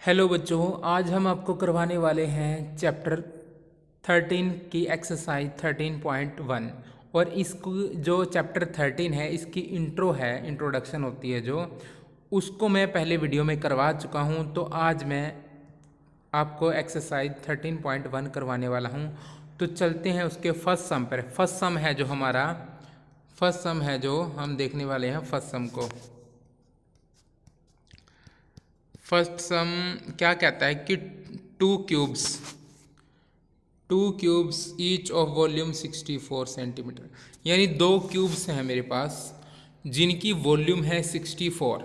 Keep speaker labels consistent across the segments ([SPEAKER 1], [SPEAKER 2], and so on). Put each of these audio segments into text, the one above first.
[SPEAKER 1] Hello बच्चों, आज हम आपको करवाने वाले हैं चैप्टर 13 की एक्सरसाइज 13.1। और इसको जो चैप्टर 13 है इसकी इंट्रो है, इंट्रोडक्शन होती है जो, उसको मैं पहले वीडियो में करवा चुका हूँ। तो आज मैं आपको एक्सरसाइज 13.1 करवाने वाला हूँ। तो चलते हैं उसके फर्स्ट सम पर। फर्स्ट सम है जो हम देखने वाले हैं फर्स्ट सम को। फर्स्ट सम क्या कहता है कि to cubes each of volume 64 centimetre, यानी दो क्यूब्स हैं मेरे पास जिनकी वॉल्यूम है 64।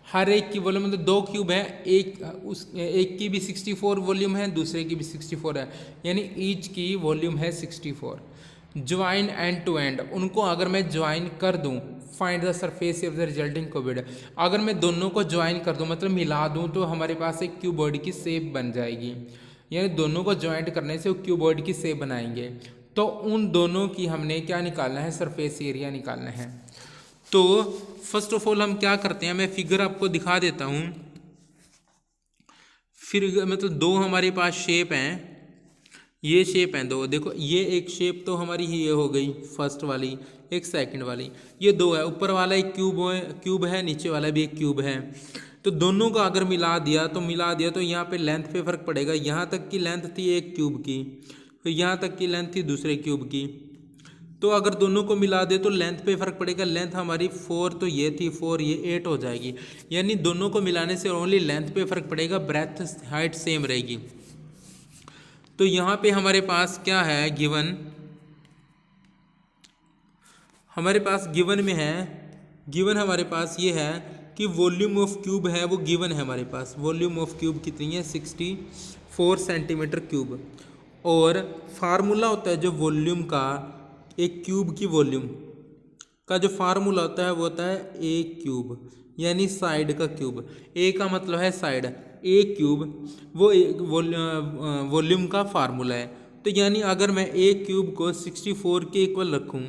[SPEAKER 1] हर एक की वॉल्यूम मतलब दो क्यूब है, एक की भी 64 वॉल्यूम है, दूसरे की भी 64 है, यानी ईच की वॉल्यूम है 64। ज्वाइन एंड टू एंड, उनको अगर मैं ज्वाइन कर दूं, find the surface of the resulting cuboid, अगर मैं दोनों को ज्वाइन कर दूं मतलब मिला दूं तो हमारे पास एक क्यूबॉइड की शेप बन जाएगी। यानी दोनों को ज्वाइंट करने से वो क्यूबॉइड की शेप बनाएंगे। तो उन दोनों की हमने क्या निकालना है, सरफेस एरिया निकालना है। तो फर्स्ट ऑफ ऑल हम क्या करते हैं, मैं फिगर आपको दिखा देता हूं। फिर मतलब दो हमारे पास शेप हैं, ये शेप हैं दो। देखो ये एक शेप तो हमारी ये हो गई फर्स्ट वाली, एक सेकंड वाली, ये दो है। ऊपर वाला एक क्यूब है, नीचे वाला भी एक क्यूब है। तो दोनों का अगर मिला दिया तो यहाँ पे लेंथ पे फर्क पड़ेगा। यहाँ तक की लेंथ थी एक क्यूब की, फिर यहाँ तक की लेंथ थी दूसरे क्यूब की। तो अगर दोनों को मिला दे तो लेंथ पे फर्क पड़ेगा। लेंथ हमारी 4 तो ये थी 4, ये 8 हो जाएगी। यानी दोनों को मिलाने से ओनली लेंथ पे फर्क पड़ेगा, ब्रेथ हाइट सेम रहेगी। तो यहाँ पे हमारे पास क्या है गिवन, हमारे पास गिवन में है, गिवन हमारे पास ये है कि वॉल्यूम ऑफ क्यूब है वो गिवन है हमारे पास। वॉल्यूम ऑफ क्यूब कितनी है, 64 सेंटीमीटर क्यूब। और फार्मूला होता है जो वॉल्यूम का, एक क्यूब की वॉल्यूम का जो फार्मूला होता है वो होता है ए क्यूब, यानी साइड का क्यूब। ए का मतलब है साइड, ए क्यूब वो वॉल्यूम का फार्मूला है। तो यानी अगर मैं ए क्यूब को 64 के इक्वल रखूं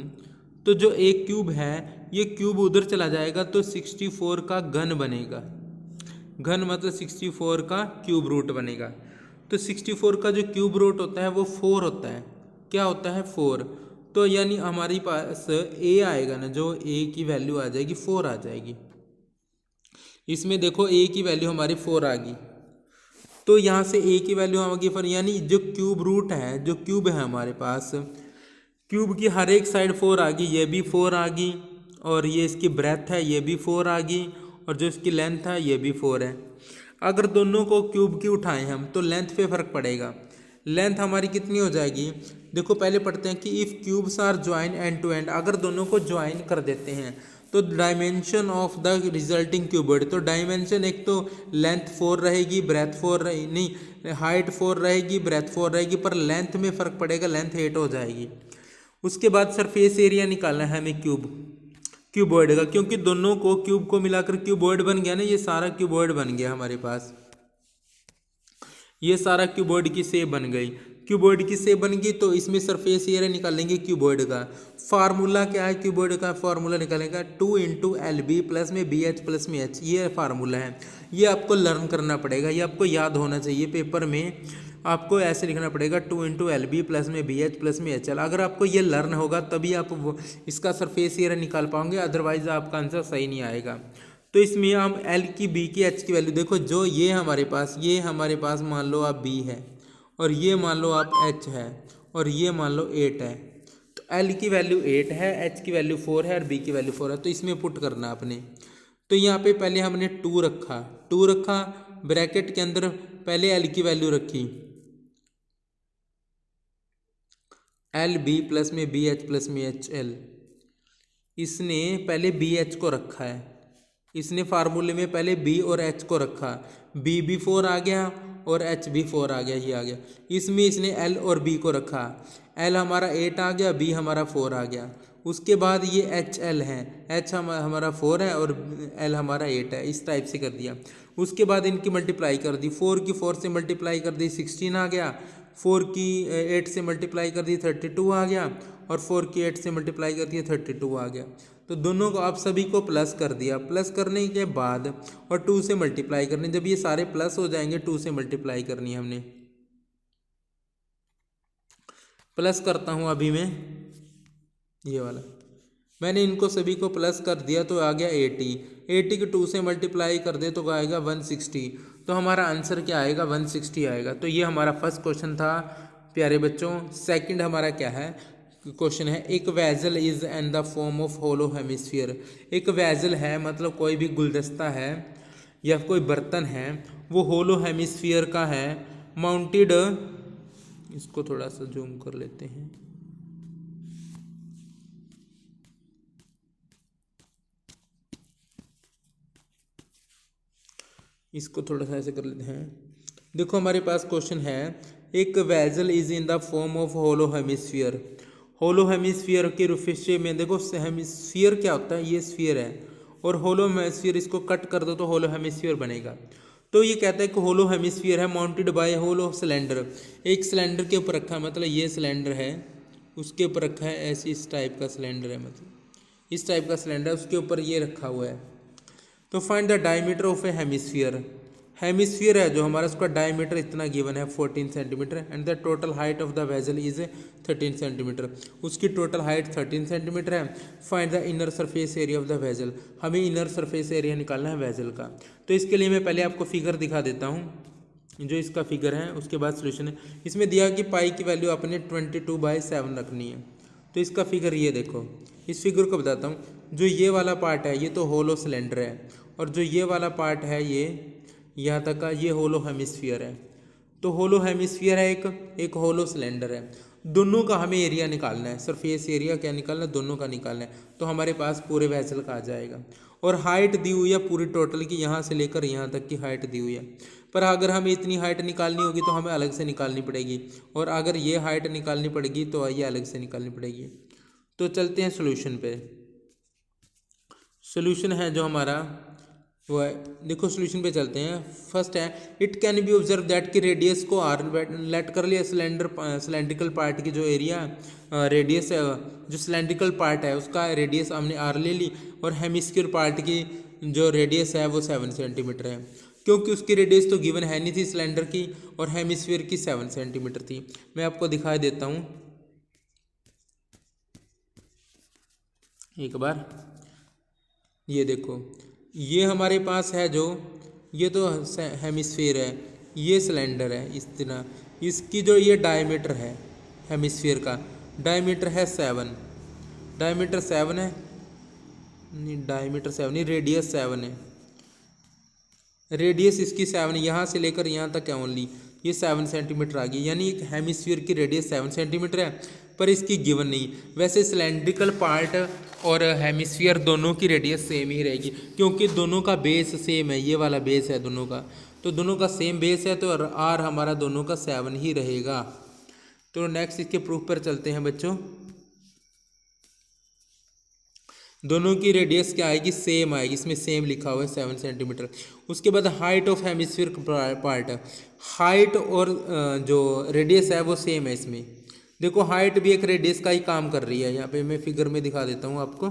[SPEAKER 1] तो जो एक क्यूब है ये क्यूब उधर चला जाएगा तो 64 का घन बनेगा। घन मतलब 64 का क्यूब रूट बनेगा। तो 64 का जो क्यूब रूट होता है वो 4 होता है। क्या होता है, 4। तो यानी हमारे पास ए आएगा ना, जो ए की वैल्यू आ जाएगी 4 आ जाएगी। इसमें देखो ए की वैल्यू हमारी 4 आ गई। तो यहाँ से ए की वैल्यू आ गई 4, यानी जो क्यूब रूट है, जो क्यूब है हमारे पास, क्यूब की हर एक साइड 4 आ गई, ये भी 4 आ गई, और ये इसकी ब्रेथ है ये भी 4 आ गई, और जो इसकी लेंथ है ये भी 4 है। अगर दोनों को क्यूब की उठाएं हम तो लेंथ पे फर्क पड़ेगा। लेंथ हमारी कितनी हो जाएगी, देखो पहले पढ़ते हैं कि if cubes are join end to end, अगर दोनों को ज्वाइन कर देते हैं तो dimension of the resulting cuboid, तो डायमेंशन एक तो लेंथ 4 रहेगी, ब्रेथ 4 रहे नहीं, हाइट 4 रहेगी, ब्रेथ 4 रहेगी, पर लेंथ में फ़र्क पड़ेगा, लेंथ 8 हो जाएगी। उसके बाद सरफेस एरिया निकालना है हमें क्यूबॉइड का, क्योंकि दोनों को क्यूब को मिलाकर क्यूबॉइड बन गया ना, ये सारा क्यूबॉइड बन गया हमारे पास, ये सारा क्यूबॉइड की शेप बन गई। क्यूबॉइड की शेप बन गई तो इसमें सरफेस एरिया निकालेंगे क्यूबॉइड का। फार्मूला क्या है, क्यूबॉइड का फार्मूला निकालेंगे 2 इंटू एल बी प्लस में बी एच प्लस में एच, ये फार्मूला है। ये आपको लर्न करना पड़ेगा, ये आपको याद होना चाहिए। पेपर में आपको ऐसे लिखना पड़ेगा 2 इंटू एल बी प्लस में बी एच प्लस में एच एल। अगर आपको ये लर्न होगा तभी आप इसका सरफेस एरिया निकाल पाओगे, अदरवाइज आपका आंसर सही नहीं आएगा। तो इसमें हम एल की, बी की, एच की वैल्यू देखो, जो ये हमारे पास मान लो आप बी है, और ये मान लो आप एच है, और ये मान लो 8 है। तो एल की वैल्यू 8 है, एच की वैल्यू 4 है, और बी की वैल्यू 4 है। तो इसमें पुट करना आपने। तो यहाँ पे पहले हमने 2 रखा, ब्रैकेट के अंदर पहले एल की वैल्यू रखी, एल बी प्लस में बी एच प्लस में एच एल। इसने पहले बी एच को रखा है, इसने फार्मूले में पहले बी और एच को रखा, बी भी 4 आ गया और एच भी 4 आ गया, ये आ गया। इसमें इसने एल और बी को रखा, एल हमारा 8 आ गया, बी हमारा 4 आ गया। उसके बाद ये एच एल है, एच हमारा 4 है और एल हमारा 8 है, इस टाइप से कर दिया। उसके बाद इनकी मल्टीप्लाई कर दी, 4 की 4 से मल्टीप्लाई कर दी 16 आ गया, 4 की 8 से मल्टीप्लाई कर दी 32 आ गया, और 4 की 8 से मल्टीप्लाई कर दिया 32 आ गया। तो दोनों को आप सभी को प्लस कर दिया, प्लस करने के बाद और 2 से मल्टीप्लाई करनी, जब ये सारे प्लस हो जाएंगे 2 से मल्टीप्लाई करनी है हमने। प्लस करता हूँ अभी मैं ये वाला, मैंने इनको सभी को प्लस कर दिया तो आ गया 80 को 2 से मल्टीप्लाई कर दे तो आएगा 160। तो हमारा आंसर क्या आएगा 160 आएगा। तो ये हमारा फर्स्ट क्वेश्चन था प्यारे बच्चों। सेकंड हमारा क्या है क्वेश्चन है, एक vessel is in the form of hollow hemisphere. एक वेजल है मतलब कोई भी गुलदस्ता है या कोई बर्तन है वो होलो हेमिस्फीयर का है, माउंटेड, इसको थोड़ा सा जूम कर लेते हैं, इसको थोड़ा सा ऐसे कर लेते हैं। देखो हमारे पास क्वेश्चन है, एक vessel is in the form of hollow hemisphere. Hollow hemisphere के रुफिशे में देखो हेमिस्फीयर क्या होता है, ये स्फीयर है और होलो हेमिस्फीयर इसको कट कर दो तो होलो हेमिस्फीयर बनेगा। तो ये कहता है कि होलो हेमिस्फीयर है माउंटेड बाय होलो सिलेंडर, एक सिलेंडर के ऊपर रखा है, मतलब ये सिलेंडर है उसके ऊपर रखा है, ऐसी इस टाइप का सिलेंडर है, मतलब इस टाइप का सिलेंडर उसके ऊपर ये रखा हुआ है। तो find the diameter of a hemisphere. Hemisphere है जो हमारा, उसका डायमीटर इतना गिवन है 14 centimetre and the total height of the vessel is 13 centimetre. उसकी टोटल हाइट 13 सेंटीमीटर है। Find the inner surface area of the vessel, हमें इनर सरफेस एरिया निकालना है वेजल का। तो इसके लिए मैं पहले आपको फिगर दिखा देता हूँ, जो इसका फिगर है उसके बाद सोल्यूशन है। इसमें दिया कि पाई की वैल्यू अपने 22/7 रखनी है। तो इसका फिगर ये देखो, इस फिगर को बताता हूँ। जो ये वाला पार्ट है ये तो होलो सिलेंडर है और जो ये वाला पार्ट है ये यहाँ तक का ये होलो हेमिस्फीयर है। तो होलो हेमिस्फीयर है एक होलो सिलेंडर है। दोनों का हमें एरिया निकालना है, सरफेस एरिया क्या निकालना है, दोनों का निकालना है। तो हमारे पास पूरे वेसल का आ जाएगा और हाइट दी हुई है पूरी टोटल की, यहाँ से लेकर यहाँ तक की हाइट दी हुई है। पर अगर हमें इतनी हाइट निकालनी होगी तो हमें अलग से निकालनी पड़ेगी, और अगर ये हाइट निकालनी पड़ेगी तो ये अलग से निकालनी पड़ेगी। तो चलते हैं सोल्यूशन पे। सोल्यूशन है जो हमारा वो है, देखो सोल्यूशन पे चलते हैं। फर्स्ट है, it can be observe that की रेडियस को आर लेट कर लिया, सिलेंड्रिकल पार्ट की जो एरिया रेडियस है, जो सिलेंड्रिकल पार्ट है उसका रेडियस हमने आर ले ली, और हेमिस्फीयर पार्ट की जो रेडियस है वो 7 सेंटीमीटर है, क्योंकि उसकी रेडियस तो गिवन है नहीं थी सिलेंडर की, और हेमिस्फीयर की 7 सेंटीमीटर थी। मैं आपको दिखाई देता हूँ एक बार, ये देखो ये हमारे पास है जो, ये तो हेमिस्फीयर है, ये सिलेंडर है इस तरह, इसकी जो ये डायमीटर है हेमिस्फीयर का डायमीटर है 7, डायमीटर 7 है, नहीं डायमीटर 7 नहीं, रेडियस 7 है, रेडियस इसकी 7, यहाँ से लेकर यहाँ तक है ओनली, ये 7 सेंटीमीटर आ गई, यानी एक हेमिस्फीयर की रेडियस 7 सेंटीमीटर है, पर इसकी गिवन नहीं। वैसे सिलेंड्रिकल पार्ट और हेमिस्फीयर दोनों की रेडियस सेम ही रहेगी, क्योंकि दोनों का बेस सेम है, ये वाला बेस है दोनों का, तो दोनों का सेम बेस है, तो आर हमारा दोनों का 7 ही रहेगा। तो नेक्स्ट इसके प्रूफ पर चलते हैं बच्चों। दोनों की रेडियस क्या आएगी, सेम आएगी, इसमें सेम लिखा हुआ है 7 सेंटीमीटर। उसके बाद height of hemisphere part, height और जो रेडियस है वो सेम है इसमें। देखो हाइट भी एक रेडियस का ही काम कर रही है, यहाँ पे मैं फिगर में दिखा देता हूँ आपको।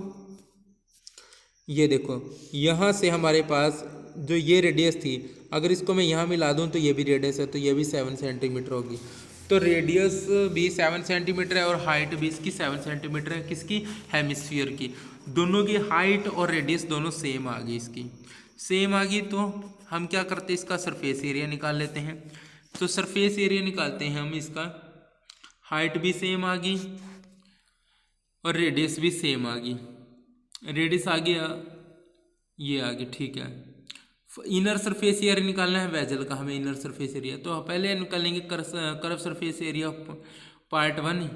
[SPEAKER 1] ये देखो यहाँ से हमारे पास जो ये रेडियस थी, अगर इसको मैं यहाँ मिला दूँ तो ये भी रेडियस है, तो ये भी 7 सेंटीमीटर होगी। तो रेडियस भी 7 सेंटीमीटर है और हाइट भी इसकी 7 सेंटीमीटर है, किसकी, हेमिस्फीयर की। दोनों की हाइट और रेडियस दोनों सेम आ गई, इसकी सेम आ गई। तो हम क्या करते हैं, इसका सरफेस एरिया निकाल लेते हैं। तो सरफेस एरिया निकालते हैं हम, इसका हाइट भी सेम आ गई और रेडियस भी सेम आ गई, रेडियस आ गया, ये आ गई, ठीक है। इनर सरफेस एरिया निकालना है वेजल का हमें, इनर सरफेस एरिया। तो पहले निकालेंगे curve surface area part 1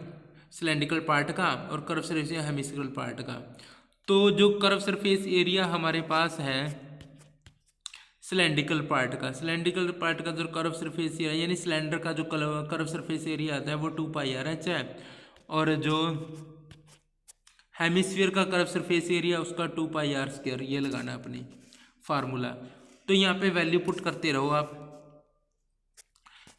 [SPEAKER 1] cylindrical part का, और कर्व सरफेस एरिया हेमिस्फीरिकल पार्ट का। तो जो कर्व सरफेस एरिया हमारे पास है सिलेंड्रिकल पार्ट का, सिलेंड्रिकल पार्ट का जो कर्व सरफेस एरिया यानी सिलेंडर का जो कर्व सरफेस एरिया आता है वो 2πr/h है, और जो हेमिस्फीयर का कर्व सरफेस एरिया उसका 2πr², ये लगाना अपने फार्मूला। तो यहाँ पे वैल्यू पुट करते रहो आप,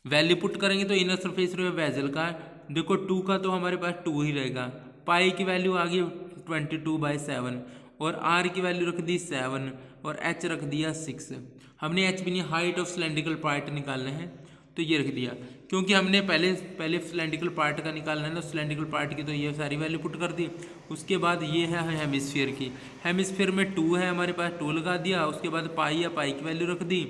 [SPEAKER 1] वैल्यू पुट करेंगे तो इनर सरफेस एरिया वेजल का देखो 2 का तो हमारे पास 2 ही रहेगा, पाई की वैल्यू आ गई 22/7 और आर की वैल्यू रख दी 7 और एच रख दिया 6। हमने एच भी नहीं, हाइट ऑफ सिलेंड्रिकल पार्ट निकालना है तो ये रख दिया, क्योंकि हमने पहले सिलेंड्रिकल पार्ट का निकालना है ना, सिलेंड्रिकल पार्ट की तो ये सारी वैल्यू पुट कर दी। उसके बाद ये है हेमिस्फीयर की, हेमिस्फीयर में 2 है हमारे पास, 2 लगा दिया। उसके बाद पाई या पाई की वैल्यू रख दी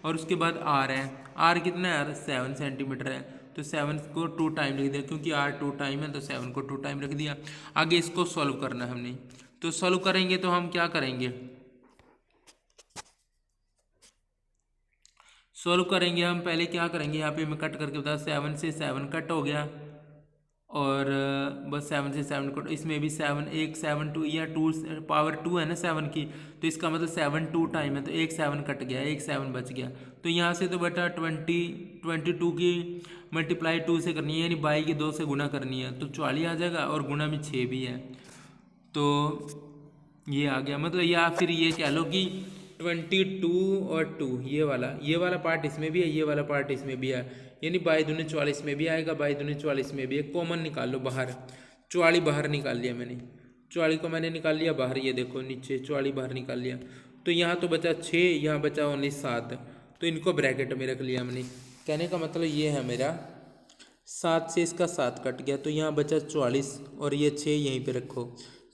[SPEAKER 1] और उसके बाद आर है, आर कितना है, 7 सेंटीमीटर है तो 7 को 2 टाइम लिख दिया, क्योंकि आर 2 टाइम है तो 7 को 2 टाइम रख दिया। आगे इसको सॉल्व करना है हमने, तो सॉल्व करेंगे तो हम क्या करेंगे, सॉल्व करेंगे हम पहले क्या करेंगे, यहाँ पे मैं कट करके बता, 7 से 7 कट हो गया और बस 7 से 7 कट, इसमें भी 7 एक 7 2 या 2 पावर 2 है ना 7 की, तो इसका मतलब 7 2 टाइम है तो एक 7 कट गया, एक 7 बच गया। तो यहाँ से तो बेटा 22 की मल्टीप्लाई 2 से करनी है, यानी बाई की 2 से गुना करनी है तो 44 आ जाएगा और गुना में 6 भी है तो ये आ गया। मतलब या फिर ये कह लो कि 22 और 2 ये वाला पार्ट इसमें भी है, ये वाला पार्ट इसमें भी है, यानी बाई दूनी 44 में भी आएगा, बाई दूनी 44 में भी है। कॉमन निकाल लो बाहर, 44 बाहर निकाल लिया मैंने, 44 को मैंने निकाल लिया बाहर, ये देखो नीचे 44 बाहर निकाल लिया तो यहाँ तो बचा 6, यहाँ बचा ओनली 7, तो इनको ब्रैकेट में रख लिया हमने। कहने का मतलब ये है मेरा 7 से इसका 7 कट गया तो यहाँ बचा 44 और ये 6 यहीं पे रखो।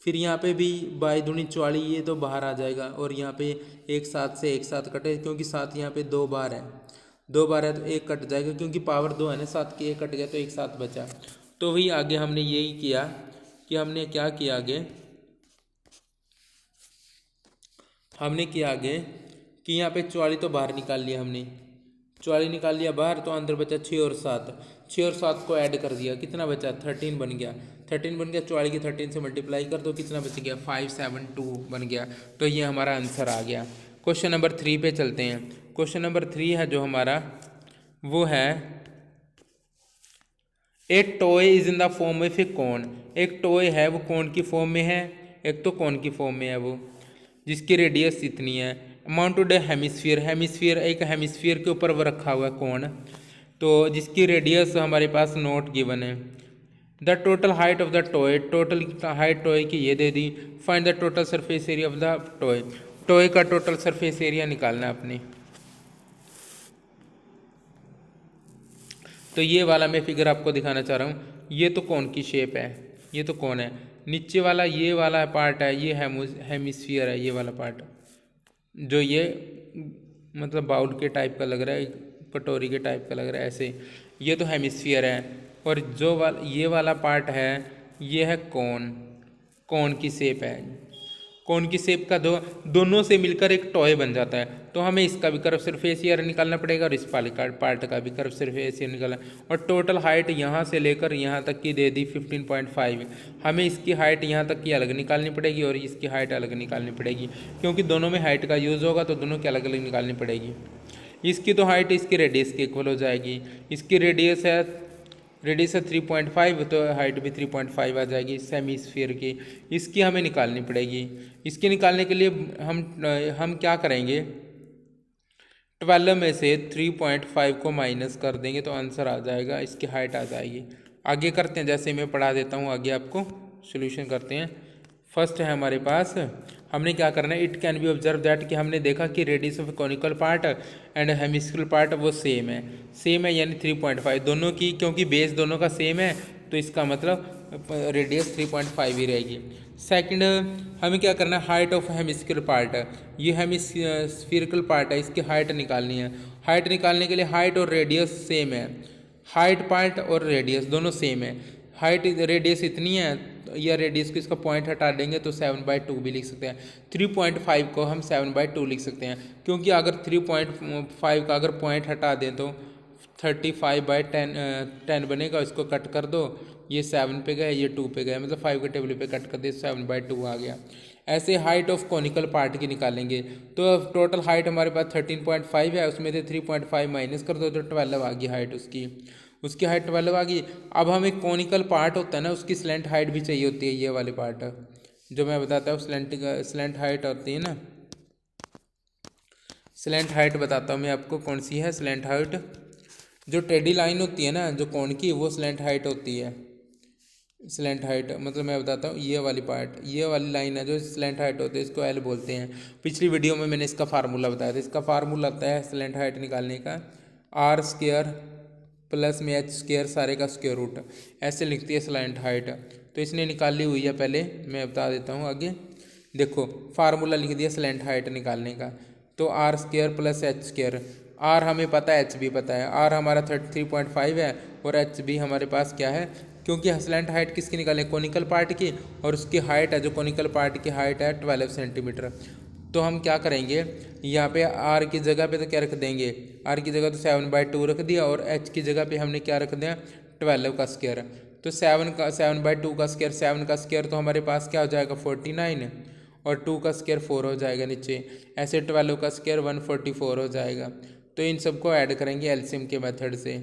[SPEAKER 1] फिर यहाँ पे भी बाई दूनी 44 ये तो बाहर आ जाएगा और यहाँ पे एक 7 से एक 7 कटे, क्योंकि 7 यहाँ पे 2 बार है, 2 बार है तो एक कट जाएगा, क्योंकि पावर 2 है ना 7 की, एक कट गया तो एक 7 बचा। तो वही आगे हमने यही किया कि हमने क्या किया आगे, हमने किया आगे कि यहाँ पे 44 तो बाहर निकाल लिया हमने, 44 निकाल लिया बाहर तो अंदर बचा 6 और 7, 6 और 7 को ऐड कर दिया, कितना बचा 13 बन गया, 13 बन गया, 44 की 13 से मल्टीप्लाई कर दो कितना बच गया 572 बन गया। तो ये हमारा आंसर आ गया। क्वेश्चन नंबर 3 पे चलते हैं। क्वेश्चन नंबर 3 है जो हमारा वो है A toy is in the form of a cone. एक टॉय है वो कोन की फॉर्म में है, एक तो कोन की फॉर्म में है वो, जिसकी रेडियस इतनी है। अमाउंटेड हेमिस्फीयर, हेमिस्फीयर एक हेमिस्फीयर के ऊपर वो रखा हुआ है कोन, तो जिसकी रेडियस हमारे पास नोट गिवन है। The total height of the toy, total height toy की ये दे दी। Find the total surface area of the toy, toy का टोटल सरफेस एरिया निकालना है अपने। तो ये वाला मैं फिगर आपको दिखाना चाह रहा हूँ, ये तो कोन की शेप है, ये तो कोन है, नीचे वाला ये वाला पार्ट है ये हेमिस्फीयर है, ये वाला पार्ट जो ये मतलब बाउल के टाइप का लग रहा है, कटोरी के टाइप का लग रहा है ऐसे, ये तो हेमिस्फीयर है। और जो ये वाला पार्ट है ये है कोन, कोन की शेप है, कोन की शेप का दोनों से मिलकर एक टॉय बन जाता है। तो हमें इसका भी कर्व सरफेस एरिया निकालना पड़ेगा और इस पार्ट का भी कर्व सरफेस एरिया निकालना। और टोटल हाइट यहाँ से लेकर यहाँ तक की दे दी 15.5। हमें इसकी हाइट यहाँ तक की अलग निकालनी पड़ेगी और इसकी हाइट अलग निकालनी पड़ेगी, क्योंकि दोनों में हाइट का यूज़ होगा तो दोनों की अलग अलग निकालनी पड़ेगी। इसकी तो हाइट इसकी रेडियस के इक्वल हो जाएगी, इसकी रेडियस है 3.5 तो हाइट भी 3.5 आ जाएगी सेमी स्फीयर की। इसकी हमें निकालनी पड़ेगी। इसके निकालने के लिए हम क्या करेंगे, 12 में से 3.5 को माइनस कर देंगे तो आंसर आ जाएगा, इसकी हाइट आ जाएगी। आगे करते हैं, जैसे मैं पढ़ा देता हूँ आगे आपको सोल्यूशन करते हैं। फर्स्ट है हमारे पास, हमने क्या करना है, it can be observe that कि हमने देखा कि radius of conical part and hemispherical part वो सेम है यानी 3.5 दोनों की, क्योंकि बेस दोनों का सेम है तो इसका मतलब रेडियस 3.5 ही रहेगी। सेकंड हमें क्या करना है, हाइट ऑफ हेमिस्फीरिकल पार्ट, ये हेमिस्फीरिकल पार्ट है, इसकी हाइट निकालनी है। हाइट निकालने के लिए हाइट और रेडियस सेम है, हाइट पार्ट और रेडियस दोनों सेम है। हाइट रेडियस इतनी है या रेडियस को इसका पॉइंट हटा देंगे तो 7/2 भी लिख सकते हैं। 3.5 को हम 7/2 लिख सकते हैं, क्योंकि अगर 3.5 का अगर पॉइंट हटा दें तो 35/10 बनेगा। इसको कट कर दो, ये 7 पे गए, ये 2 पे गए, मतलब 5 के टेबल पे कट कर दिए 7/2 आ गया। ऐसे हाइट ऑफ कॉनिकल पार्ट की निकालेंगे तो टोटल हाइट हमारे पास 13.5 है, उसमें से 3.5 माइनस कर दो तो 12 आ गई हाइट उसकी हाइट 12 आ गई। अब हमें कॉनिकल पार्ट होता है ना, उसकी स्लेंट हाइट भी चाहिए होती है। ये वाले पार्ट जो मैं बताता हूँ स्लेंट हाइट होती है ना, स्लेंट हाइट बताता हूँ मैं आपको कौन सी है स्लेंट हाइट। जो टेढ़ी लाइन होती है ना जो कोन की, वो स्लेंट हाइट होती है। स्लैंट हाइट मतलब मैं बताता हूँ, ये वाली पार्ट, ये वाली लाइन है जो स्लैंट हाइट होती है, इसको एल बोलते हैं। पिछली वीडियो में मैंने इसका फार्मूला बताया था। इसका फार्मूला आता है स्लैंट हाइट निकालने का आर स्क्वायर प्लस में एच स्क्वायर सारे का स्क्वायर रूट, ऐसे लिखती है स्लैंट हाइट। तो इसने निकाली हुई है, पहले मैं बता देता हूँ आगे। देखो फार्मूला लिख दिया स्लैंट हाइट निकालने का, तो R square plus H square. R हमें पता है, एच भी पता है। आर हमारा 33.5 है और एच भी हमारे पास क्या है, क्योंकि स्लैंट हाइट किसकी निकालें, कोनिकल पार्ट की, और उसकी हाइट है जो कोनिकल पार्ट की हाइट है 12 सेंटीमीटर। तो हम क्या करेंगे, यहाँ पे आर की जगह पे तो क्या रख देंगे, आर की जगह तो 7/2 रख दिया, और एच की जगह पे हमने क्या रख दिया, 12 का स्क्वायर। तो 7/2 का स्क्वायर, 7 का स्क्वायर तो हमारे पास क्या हो जाएगा 49, और 2 का स्क्वायर 4 हो जाएगा नीचे, ऐसे 12 का स्क्वायर 144 हो जाएगा। तो इन सबको ऐड करेंगे एलसीएम के मेथड से,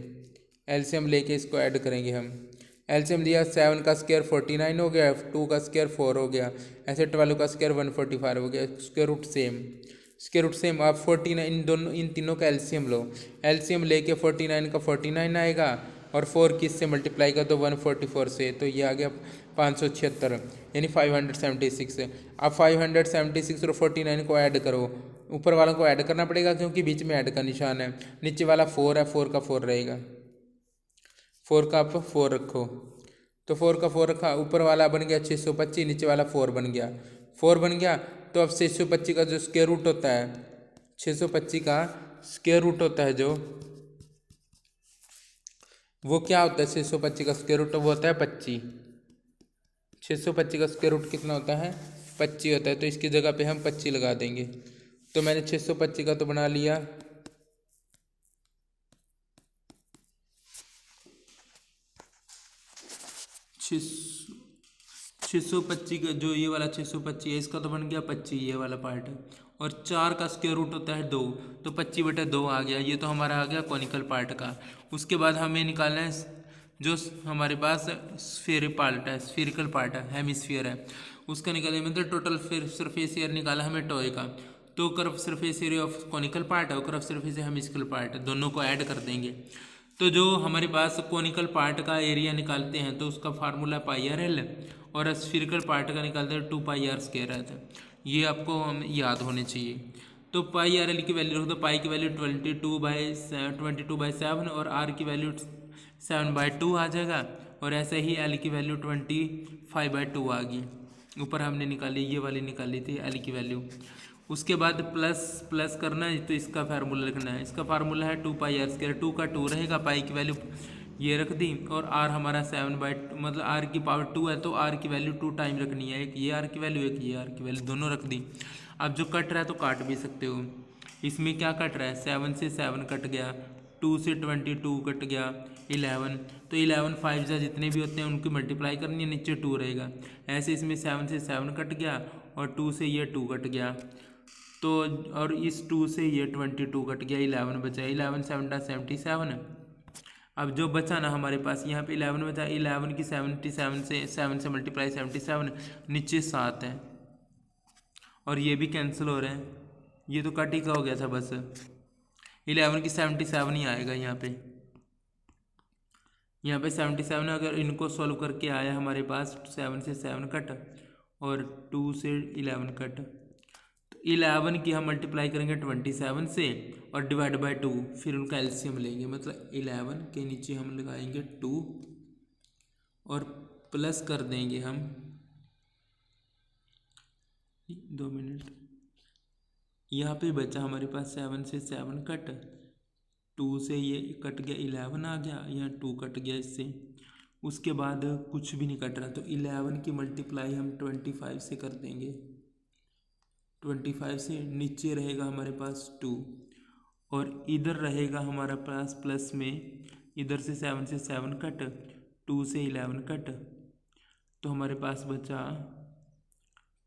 [SPEAKER 1] एलसीएम लेके इसको ऐड करेंगे हम। एलसीएम लिया, 7 का स्क्वायर 49 हो गया, 2 का स्क्वायर 4 हो गया, ऐसे 12 का स्क्वायर 145 हो गया, square root same, square root same. आप 49 इन दोनों, इन तीनों का एलसीएम लो, एलसीएम लेके 49 का 49 आएगा, और 4 किस से मल्टीप्लाई कर दो 144 से, तो ये आ गया 576, यानी 576। अब 576 और 49 को ऐड करो, ऊपर वालों को ऐड करना पड़ेगा क्योंकि बीच में ऐड का निशान है, नीचे वाला 4 है, 4 का 4 रहेगा, 4 का आप 4 रखो, तो 4 का 4 रखा, ऊपर वाला बन गया 625, नीचे वाला 4 बन गया, 4 बन गया। तो अब 625 का जो स्क्वायर रूट होता है, 625 का स्क्वायर रूट होता है जो, वो क्या होता है, 625 का स्क्वायर रूट वो होता है 25। 625 का स्क्वायर रूट कितना होता है, 25 होता है, तो इसकी जगह पे हम 25 लगा देंगे। तो मैंने 625 का तो बना लिया, 625 का जो ये वाला 625 है, इसका तो बन गया 25, ये वाला पार्ट है, और 4 का स्क्वायर रूट होता है 2, तो 25/2 आ गया, ये तो हमारा आ गया कॉनिकल पार्ट का। उसके बाद हमें निकालना है जो हमारे पास स्फेयर पार्ट है, स्फेरिकल पार्ट है, हेमिस्फीयर है, उसका निकाले, मतलब टोटल सरफेस एरिया निकाला हमें टॉय का। तो curve surface area of conical part है और कर्व सरफेस हेमिस्फीरिकल पार्ट है, दोनों को ऐड कर देंगे। तो जो हमारे पास कॉनिकल पार्ट का एरिया निकालते हैं तो उसका फार्मूला πr/l, और स्फीरिकल पार्ट का निकालते हैं 2πr² रहता है, ये आपको हम याद होने चाहिए। तो πr/l की वैल्यू रख दो, पाई की वैल्यू 22/7 और r की वैल्यू 7/2 आ जाएगा, और ऐसे ही l की वैल्यू 25/2 आ गई, ऊपर हमने निकाली, ये वाली निकाली थी l की वैल्यू। उसके बाद प्लस प्लस करना है, तो इसका फार्मूला लिखना है, इसका फार्मूला है 2πr², 2 का 2 रहेगा, पाई की वैल्यू ये रख दी, और r हमारा 7/2 मतलब r की पावर 2 है, तो r की वैल्यू 2 टाइम रखनी है, एक ये r की वैल्यू, एक ये r की वैल्यू, दोनों रख दी। अब जो कट रहा है तो काट भी सकते हो, इसमें क्या कट रहा है, 7 से 7 कट गया, 2 से 22 कट गया, 11, तो 11 5 जा जितने भी होते हैं उनकी मल्टीप्लाई करनी है, नीचे 2 रहेगा, ऐसे इसमें 7 से 7 कट गया, और 2 से ये 2 कट गया, तो और इस 2 से ये 22 कट गया, 11 बचा, 11 7 77। अब जो बचा ना हमारे पास यहाँ पे 11 बचा, 11 की 77 से 7 से मल्टीप्लाई 77, नीचे 7 है, और ये भी कैंसिल हो रहे हैं, ये तो कट ही का हो गया था बस, 11 की 77 ही आएगा यहाँ पे, यहाँ पे 77। अगर इनको सॉल्व करके आया हमारे पास 7 से 7 कट और 2 से 11 कट, तो 11 की हम मल्टीप्लाई करेंगे 27 से और डिवाइड बाय 2, फिर उनका एलसीएम लेंगे, मतलब 11 के नीचे हम लगाएंगे 2 और प्लस कर देंगे हम 2 मिनट, यहाँ पे बचा हमारे पास 7 से 7 कट, 2 से ये कट गया, 11 आ गया, यहाँ 2 कट गया इससे, उसके बाद कुछ भी नहीं कट रहा, तो 11 की मल्टीप्लाई हम 25 से कर देंगे, 25 से नीचे रहेगा हमारे पास 2, और इधर रहेगा हमारा पास प्लस में, इधर से 7 से 7 कट, 2 से 11 कट, तो हमारे पास बचा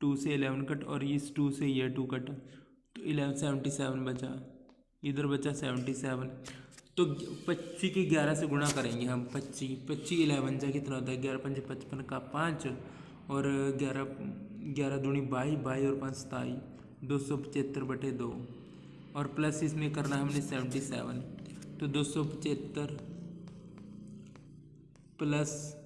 [SPEAKER 1] 2 से 11 कट, और इस 2 से ये 2 कट, तो 77 बचा, इधर बचा 77। तो 25 की 11 से गुणा करेंगे हम, 25 11 जा कितना होता है, 11 5 55 का 5, और 11 दूनी 22, 22 और 5 27, 275/2, और प्लस इसमें करना है हमने 77, तो 275 प्लस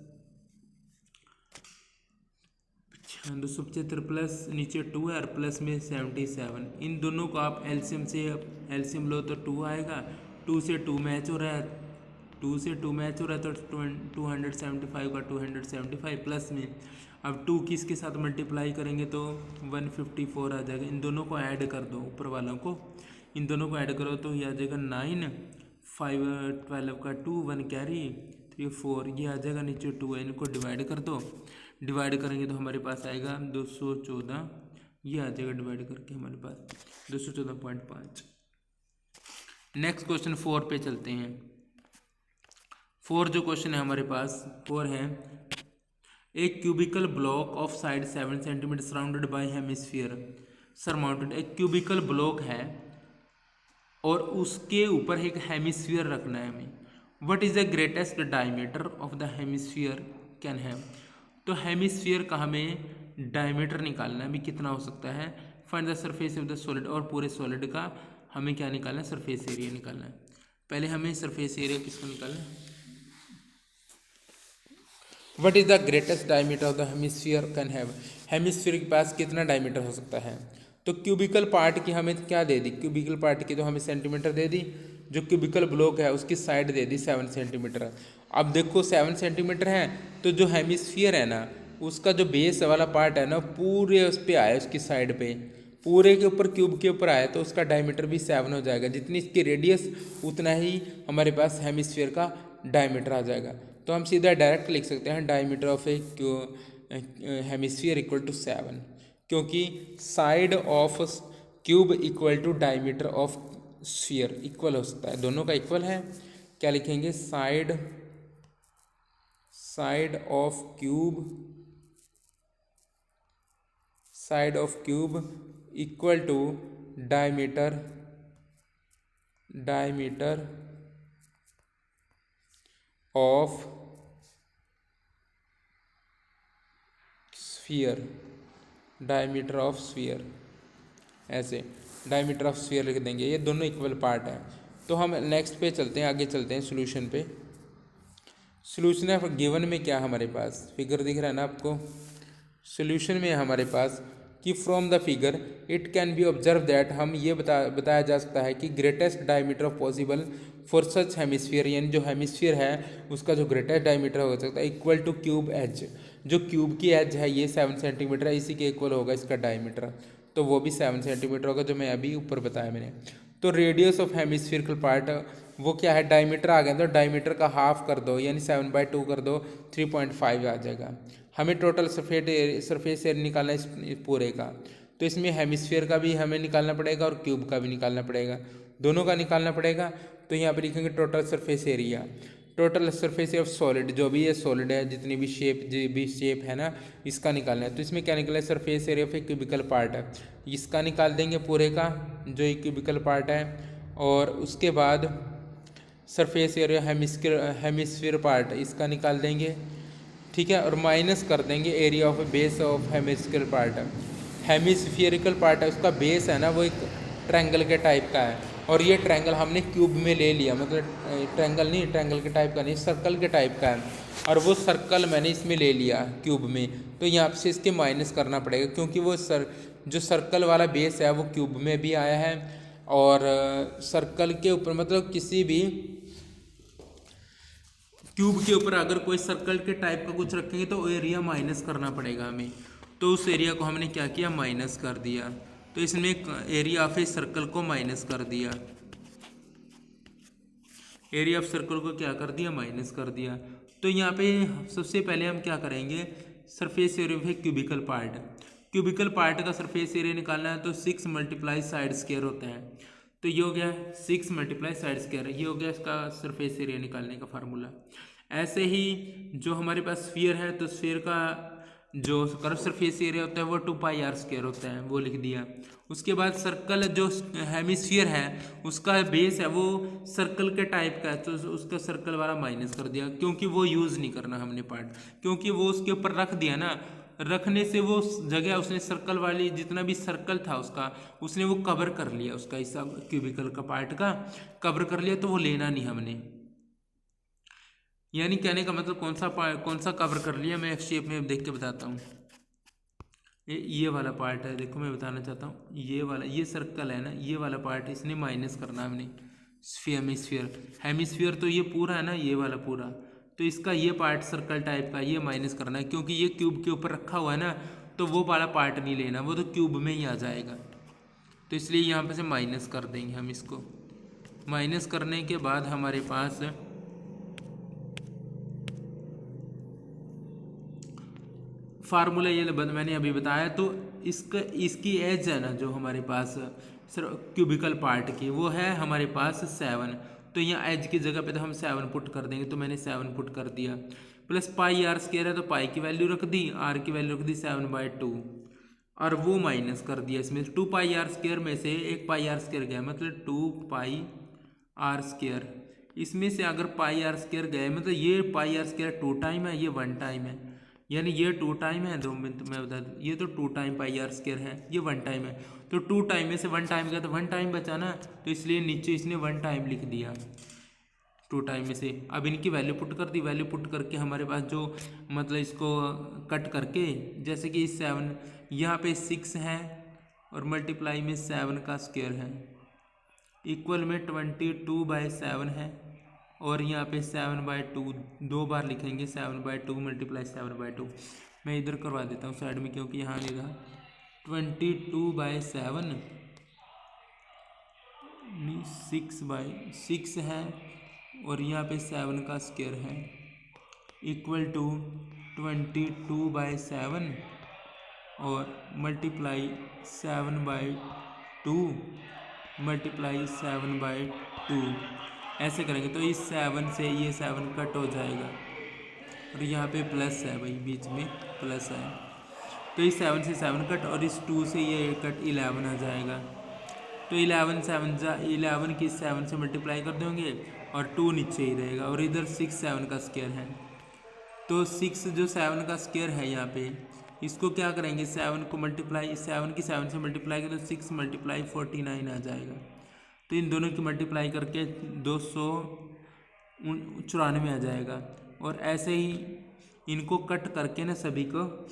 [SPEAKER 1] 275 प्लस नीचे 2 है और प्लस में 77। इन दोनों को आप एलसीएम लो तो 2 आएगा। 2 से 2 मैच हो रहा है, 2 से 2 मैच हो रहा है तो 275 का 275 प्लस में अब 2 किसके साथ मल्टीप्लाई करेंगे तो 154 आ जाएगा। इन दोनों को ऐड कर दो, ऊपर वालों को इन दोनों को ऐड करो तो ये आ जाएगा 9, 5 12 का 2, 1 कैरी 3 4, ये आ जाएगा। नीचे 2 है, इनको डिवाइड कर दो। डिवाइड करेंगे तो हमारे पास आएगा 214, ये आ जाएगा डिवाइड करके हमारे पास 214.5। नेक्स्ट क्वेश्चन 4 पे चलते हैं। 4 जो क्वेश्चन है हमारे पास 4 है, एक cubical block of side 7 centimetre surrounded by hemisphere surmounted. एक क्यूबिकल ब्लॉक है और उसके ऊपर एक हेमिस्फीयर रखना है हमें। What is the greatest diameter of the hemisphere can have. तो हेमिस्फीयर का हमें डायमीटर निकालना है, अभी कितना हो सकता है। Find the surface of the solid, और पूरे सॉलिड का हमें क्या निकालना है, सरफेस एरिया निकालना है। पहले हमें सरफेस एरिया किसका निकालना है। What is the greatest diameter of the hemisphere can have. Hemisphere के पास कितना डायमीटर हो सकता है। तो क्यूबिकल पार्ट की हमें क्या दे दी, क्यूबिकल पार्ट की तो हमें सेंटीमीटर दे दी। जो क्यूबिकल ब्लॉक है उसकी साइड दे दी 7 सेंटीमीटर। अब देखो 7 सेंटीमीटर है तो जो हेमिस्फीयर है ना उसका जो बेस वाला पार्ट है ना पूरे उस पर आया, उसकी साइड पे पूरे के ऊपर क्यूब के ऊपर आया तो उसका डायमीटर भी 7 हो जाएगा। जितनी इसकी रेडियस उतना ही हमारे पास हेमिस्फीयर का डायमीटर आ जाएगा। तो हम सीधा डायरेक्ट लिख सकते हैं diameter of a hemisphere equal to 7, क्योंकि side of cube equal to diameter of sphere equal हो सकता है, दोनों का इक्वल है। क्या लिखेंगे, side of cube equal to diameter of sphere, diameter of sphere, ऐसे डायमीटर ऑफ स्फीयर लिख देंगे। ये दोनों इक्वल पार्ट है। तो हम नेक्स्ट पे चलते हैं, आगे चलते हैं सॉल्यूशन पे। सॉल्यूशन है गिवन में क्या हमारे पास फिगर दिख रहा है ना आपको। सॉल्यूशन में हमारे पास कि from the figure it can be observe that, हम ये बताया जा सकता है कि greatest diameter of possible for such hemisphere, यानी जो हेमिस्फीयर है उसका जो ग्रेटेस्ट डायमीटर हो सकता है इक्वल टू क्यूब एज, जो क्यूब की एज है ये 7 सेंटीमीटर है, इसी के इक्वल होगा इसका डायमीटर, तो वो भी 7 सेंटीमीटर होगा जो मैं अभी ऊपर बताया मैंने। तो रेडियस ऑफ हेमिस्फीरिकल पार्ट वो क्या है, डायमीटर आ गया तो डायमीटर का हाफ कर दो यानी 7/2 कर दो, 3.5 आ जाएगा। हमें टोटल सरफेस एरिया निकालना है इस पूरे का, तो इसमें हेमिस्फीयर का भी हमें निकालना पड़ेगा और क्यूब का भी निकालना पड़ेगा, दोनों का निकालना पड़ेगा। तो यहाँ पर लिखेंगे total surface area, total surface of solid, जो भी ये सॉलिड है जितनी भी शेप है ना इसका निकालना है। तो इसमें क्या निकला है, surface area of a cubical part है, इसका निकाल देंगे पूरे का जो एक क्यूबिकल पार्ट है। और उसके बाद सरफेस एरिया हेमिस्फीयर पार्ट इसका निकाल देंगे, ठीक है। और माइनस कर देंगे area of base of hemisphere part है। हेमिस्फीरिकल पार्ट है उसका बेस है ना वो एक ट्रायंगल के टाइप का है, और ये ट्रायंगल हमने क्यूब में ले लिया, मतलब ट्रायंगल के टाइप का नहीं, सर्कल के टाइप का है, और वो सर्कल मैंने इसमें ले लिया क्यूब में। तो यहाँ से इसके माइनस करना पड़ेगा क्योंकि वो जो सर्कल वाला बेस है वो क्यूब में भी आया है, और सर्कल के ऊपर मतलब किसी भी क्यूब के ऊपर अगर कोई सर्कल के टाइप का कुछ रखेंगे तो एरिया माइनस करना पड़ेगा हमें। तो उस एरिया को हमने क्या किया, माइनस कर दिया। तो इसने एरिया ऑफ ए सर्कल को माइनस कर दिया, एरिया ऑफ सर्कल को क्या कर दिया, माइनस कर दिया। तो यहाँ पे सबसे पहले हम क्या करेंगे, surface area of a cubical part, cubical part का सरफेस एरिया निकालना है तो 6 मल्टीप्लाई साइड स्क्वायर होता है। तो ये हो गया 6 मल्टीप्लाई साइड स्क्वायर, ये हो गया इसका सरफेस एरिया निकालने का फार्मूला। ऐसे ही जो हमारे पास स्फीयर है तो स्फीयर का जो कर्व सरफेस एरिया होता है वो 2πr² होता है, वो लिख दिया। उसके बाद सर्कल जो हेमिस्फीयर है उसका बेस है वो सर्कल के टाइप का है, तो उसका सर्कल वाला माइनस कर दिया क्योंकि वो यूज़ नहीं करना हमने पार्ट, क्योंकि वो उसके ऊपर रख दिया ना, रखने से वो जगह उसने सर्कल वाली जितना भी सर्कल था उसका उसने वो कवर कर लिया, उसका हिस्सा क्यूबिकल का पार्ट का कवर कर लिया, तो वो लेना नहीं हमने। यानी कहने का मतलब कौन सा कवर कर लिया, मैं शेप में देख के बताता हूँ। ये वाला पार्ट है, देखो मैं बताना चाहता हूँ, ये वाला, ये सर्कल है ना, ये वाला पार्ट इसने माइनस करना है हमने। हेमिस्फीयर तो ये पूरा है ना, ये वाला पूरा, तो इसका ये पार्ट सर्कल टाइप का ये माइनस करना है, क्योंकि ये क्यूब के ऊपर रखा हुआ है ना, तो वो वाला पार्ट नहीं लेना, वो तो क्यूब में ही आ जाएगा। तो इसलिए यहाँ पे से माइनस कर देंगे हम इसको। माइनस करने के बाद हमारे पास फार्मूला ये मैंने अभी बताया। तो इसकी एज है ना जो हमारे पास क्यूबिकल पार्ट की, वो है हमारे पास 7। तो यहाँ एज की जगह पे तो हम 7 पुट कर देंगे, तो मैंने 7 पुट कर दिया। प्लस पाई आर स्क्वायर है, तो पाई की वैल्यू रख दी, आर की वैल्यू रख दी 7/2, और वो माइनस कर दिया इसमें। 2 पाई आर स्क्वायर में से 1 पाई आर स्क्वायर गया, मतलब 2 पाई आर स्क्वायर। इसमें से अगर पाई आर स्क्वायर गए, मतलब ये पाई आर स्क्वायर 2 टाइम है, ये 1 टाइम है, यानी ये 2 टाइम है, 2 मिनट मैं बता दूँ, ये तो 2 टाइम पाई आर स्क्वायर है, ये 1 टाइम है। तो 2 टाइम में से 1 टाइम गया, तो 1 टाइम बचा ना, तो इसलिए नीचे इसने 1 टाइम लिख दिया 2 टाइम में से। अब इनकी वैल्यू पुट कर दी, वैल्यू पुट करके हमारे पास जो मतलब इसको कट करके, जैसे कि 7 यहाँ पे 6 है और मल्टीप्लाई में 7 का स्क्वायर है, इक्वल में 22/7 है, और यहाँ पे 7/2 2 बार लिखेंगे, 7/2 मल्टीप्लाई 7/2। मैं इधर करवा देता हूँ साइड में, क्योंकि यहाँ नहीं रहा। 22/7 6/6 है, और यहाँ पे 7 का स्क्वायर है, इक्वल टू 22/7 और मल्टीप्लाई 7/2 मल्टीप्लाई 7/2। ऐसे करेंगे तो इस 7 से ये 7 कट हो जाएगा, और यहाँ पे प्लस है भाई, बीच में प्लस है, तो इस 7 से 7 कट, और इस 2 से ये कट 11 आ जाएगा। तो 11 की 7 से मल्टीप्लाई कर देंगे, और 2 नीचे ही रहेगा, और इधर 6 7 का स्क्वायर है। तो 6 जो 7 का स्क्वायर है यहाँ पे, इसको क्या करेंगे, 7 को मल्टीप्लाई 7 की 7 से मल्टीप्लाई करें, तो 6 मल्टीप्लाई 49 आ जाएगा। तो इन दोनों की मल्टीप्लाई करके 294 आ जाएगा। और ऐसे ही इनको कट करके ना सभी को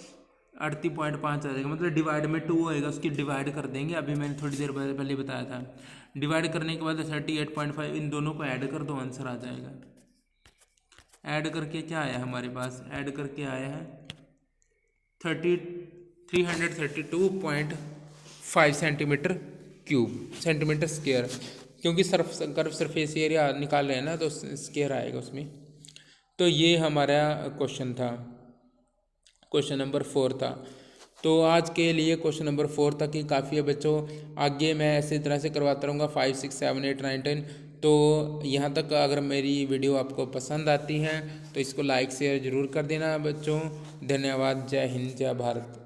[SPEAKER 1] 38.5 आ जाएगा, मतलब डिवाइड में 2 होएगा, उसकी डिवाइड कर देंगे। अभी मैंने थोड़ी देर पहले बताया था, डिवाइड करने के बाद 38.5 इन दोनों को ऐड कर दो, आंसर आ जाएगा। ऐड करके क्या आया हमारे पास, ऐड करके आया है 332.5 सेंटीमीटर स्क्वायर, क्योंकि कर्व सरफेस एरिया निकाल रहे हैं ना, तो स्क्वायर आएगा उसमें। तो ये हमारा क्वेश्चन था, क्वेश्चन नंबर 4 था। तो आज के लिए क्वेश्चन नंबर 4 तक ही काफ़ी है बच्चों, आगे मैं ऐसे तरह से करवाता रहूँगा 5 6 7 8 9 10। तो यहाँ तक अगर मेरी वीडियो आपको पसंद आती है तो इसको लाइक शेयर ज़रूर कर देना बच्चों। धन्यवाद। जय हिंद, जय भारत।